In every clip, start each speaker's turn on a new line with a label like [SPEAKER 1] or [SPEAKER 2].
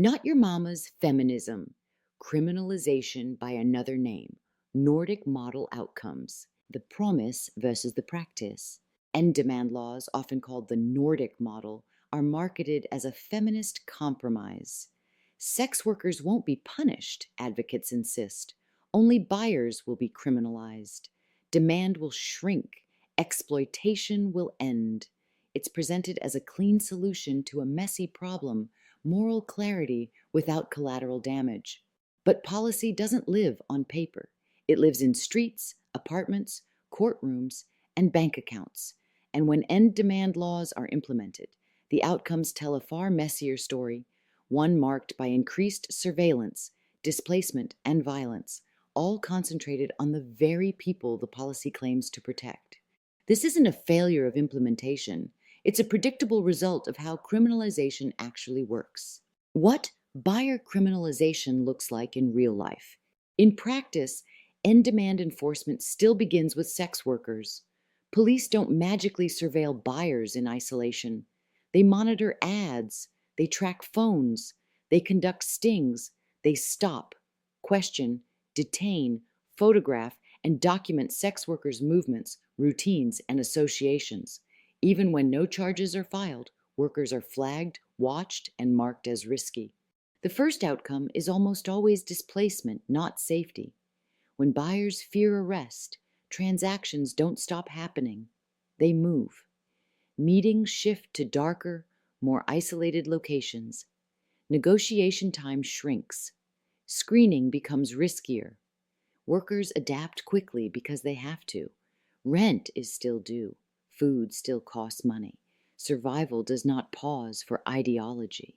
[SPEAKER 1] Not Your Mama's Feminism, Criminalization by Another Name, Nordic Model Outcomes, the Promise versus the Practice. End demand laws, often called the Nordic Model, are marketed as a feminist compromise. Sex workers won't be punished, advocates insist. Only buyers will be criminalized. Demand will shrink. Exploitation will end. It's presented as a clean solution to a messy problem, moral clarity without collateral damage. But policy doesn't live on paper. It lives in streets, apartments, courtrooms, and bank accounts. And when end demand laws are implemented, the outcomes tell a far messier story, one marked by increased surveillance, displacement, and violence, all concentrated on the very people the policy claims to protect. This isn't a failure of implementation. It's a predictable result of how criminalization actually works. What buyer criminalization looks like in real life. In practice, end demand enforcement still begins with sex workers. Police don't magically surveil buyers in isolation. They monitor ads, they track phones, they conduct stings, they stop, question, detain, photograph, and document sex workers' movements, routines, and associations. Even when no charges are filed, workers are flagged, watched, and marked as risky. The first outcome is almost always displacement, not safety. When buyers fear arrest, transactions don't stop happening. They move. Meetings shift to darker, more isolated locations. Negotiation time shrinks. Screening becomes riskier. Workers adapt quickly because they have to. Rent is still due. Food still costs money. Survival does not pause for ideology.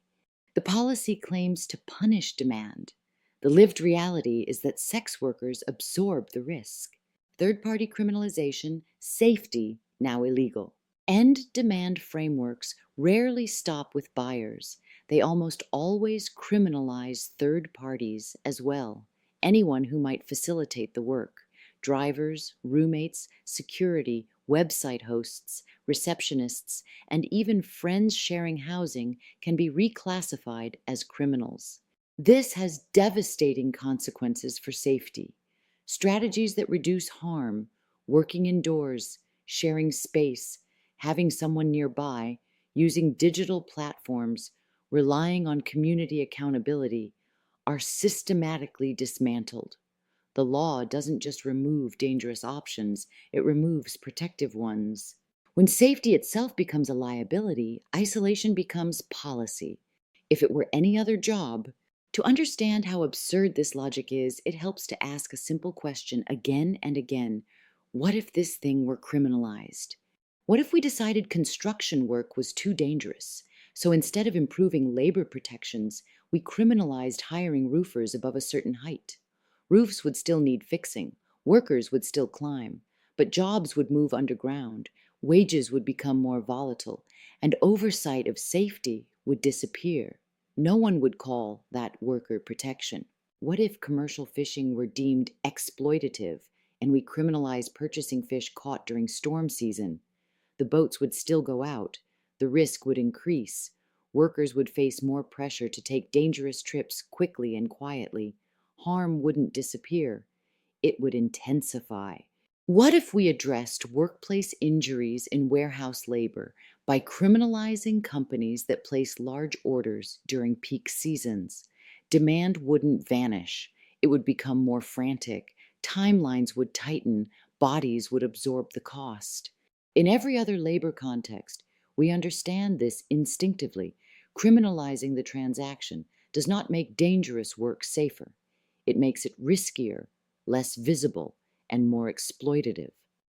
[SPEAKER 1] The policy claims to punish demand. The lived reality is that sex workers absorb the risk. Third-party criminalization, safety, now illegal. End demand frameworks rarely stop with buyers. They almost always criminalize third parties as well, anyone who might facilitate the work. Drivers, roommates, security, website hosts, receptionists, and even friends sharing housing can be reclassified as criminals. This has devastating consequences for safety. Strategies that reduce harm, working indoors, sharing space, having someone nearby, using digital platforms, relying on community accountability, are systematically dismantled. The law doesn't just remove dangerous options, it removes protective ones. When safety itself becomes a liability, isolation becomes policy. If it were any other job, to understand how absurd this logic is, it helps to ask a simple question again and again. What if this thing were criminalized? What if we decided construction work was too dangerous? So instead of improving labor protections, we criminalized hiring roofers above a certain height. Roofs would still need fixing, workers would still climb, but jobs would move underground, wages would become more volatile, and oversight of safety would disappear. No one would call that worker protection. What if commercial fishing were deemed exploitative and we criminalized purchasing fish caught during storm season? The boats would still go out, the risk would increase, workers would face more pressure to take dangerous trips quickly and quietly. Harm wouldn't disappear, it would intensify. What if we addressed workplace injuries in warehouse labor by criminalizing companies that place large orders during peak seasons? Demand wouldn't vanish, it would become more frantic, timelines would tighten, bodies would absorb the cost. In every other labor context, we understand this instinctively. Criminalizing the transaction does not make dangerous work safer. It makes it riskier, less visible, and more exploitative.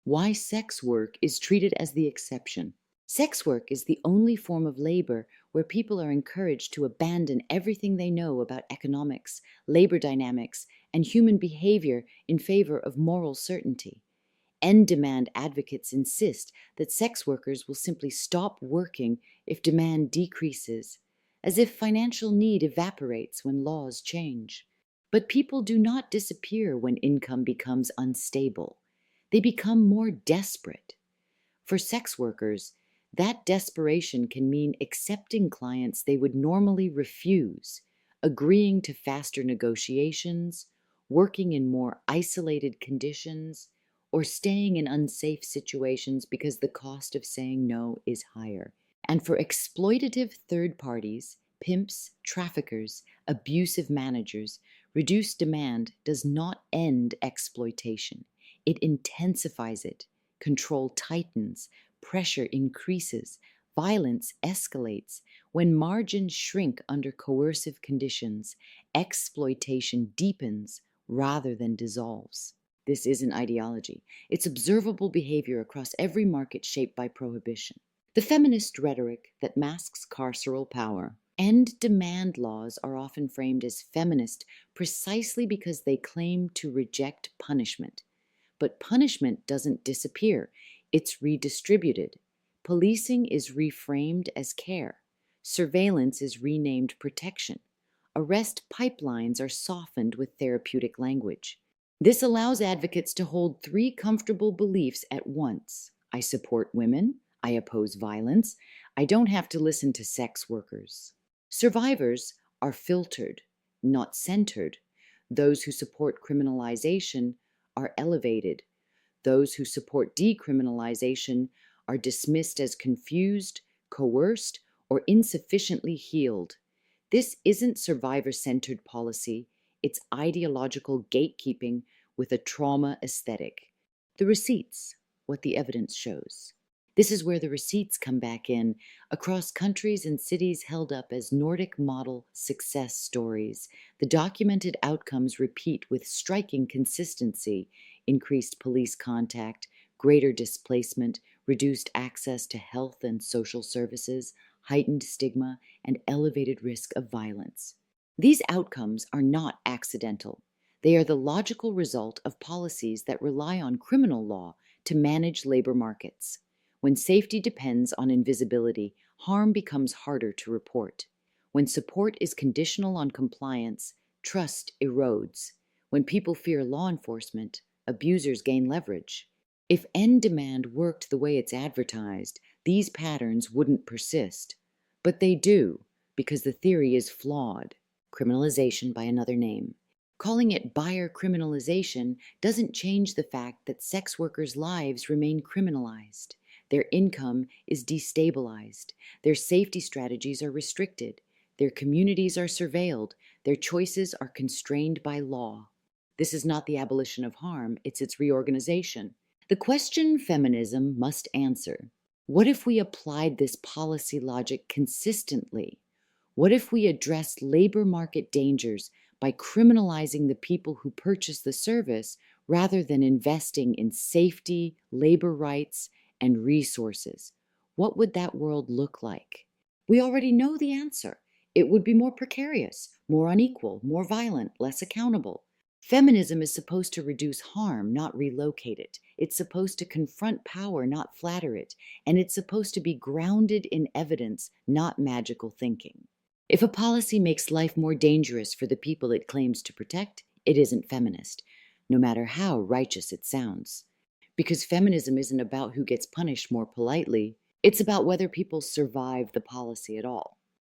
[SPEAKER 1] Why sex work is treated as the exception. Sex work is the only form of labor where people are encouraged to abandon everything they know about economics, labor dynamics, and human behavior in favor of moral certainty. End demand advocates insist that sex workers will simply stop working if demand decreases, as if financial need evaporates when laws change. But people do not disappear when income becomes unstable. They become more desperate. For sex workers, that desperation can mean accepting clients they would normally refuse, agreeing to faster negotiations, working in more isolated conditions, or staying in unsafe situations because the cost of saying no is higher. And for exploitative third parties, pimps, traffickers, abusive managers, reduced demand does not end exploitation. It intensifies it. Control tightens, pressure increases, violence escalates. When margins shrink under coercive conditions, exploitation deepens rather than dissolves. This isn't ideology. It's observable behavior across every market shaped by prohibition. The feminist rhetoric that masks carceral power and demand laws are often framed as feminist precisely because they claim to reject punishment. But punishment doesn't disappear, it's redistributed. Policing is reframed as care. Surveillance is renamed protection. Arrest pipelines are softened with therapeutic language. This allows advocates to hold three comfortable beliefs at once. I support women. I oppose violence. I don't have to listen to sex workers. Survivors are filtered, not centered. Those who support criminalization are elevated. Those who support decriminalization are dismissed as confused, coerced, or insufficiently healed. This isn't survivor-centered policy. It's ideological gatekeeping with a trauma aesthetic. The receipts, what the evidence shows. This is where the receipts come back in, across countries and cities held up as Nordic Model success stories. The documented outcomes repeat with striking consistency: increased police contact, greater displacement, reduced access to health and social services, heightened stigma, and elevated risk of violence. These outcomes are not accidental. They are the logical result of policies that rely on criminal law to manage labor markets. When safety depends on invisibility, harm becomes harder to report. When support is conditional on compliance, trust erodes. When people fear law enforcement, abusers gain leverage. If end demand worked the way it's advertised, these patterns wouldn't persist. But they do, because the theory is flawed. Criminalization by another name. Calling it buyer criminalization doesn't change the fact that sex workers' lives remain criminalized. Their income is destabilized. Their safety strategies are restricted. Their communities are surveilled. Their choices are constrained by law. This is not the abolition of harm, it's its reorganization. The question feminism must answer: what if we applied this policy logic consistently? What if we addressed labor market dangers by criminalizing the people who purchase the service rather than investing in safety, labor rights, and resources? What would that world look like? We already know the answer. It would be more precarious, more unequal, more violent, less accountable. Feminism is supposed to reduce harm, not relocate it. It's supposed to confront power, not flatter it. And it's supposed to be grounded in evidence, not magical thinking. If a policy makes life more dangerous for the people it claims to protect, it isn't feminist, no matter how righteous it sounds. Because feminism isn't about who gets punished more politely, it's about whether people survive the policy at all.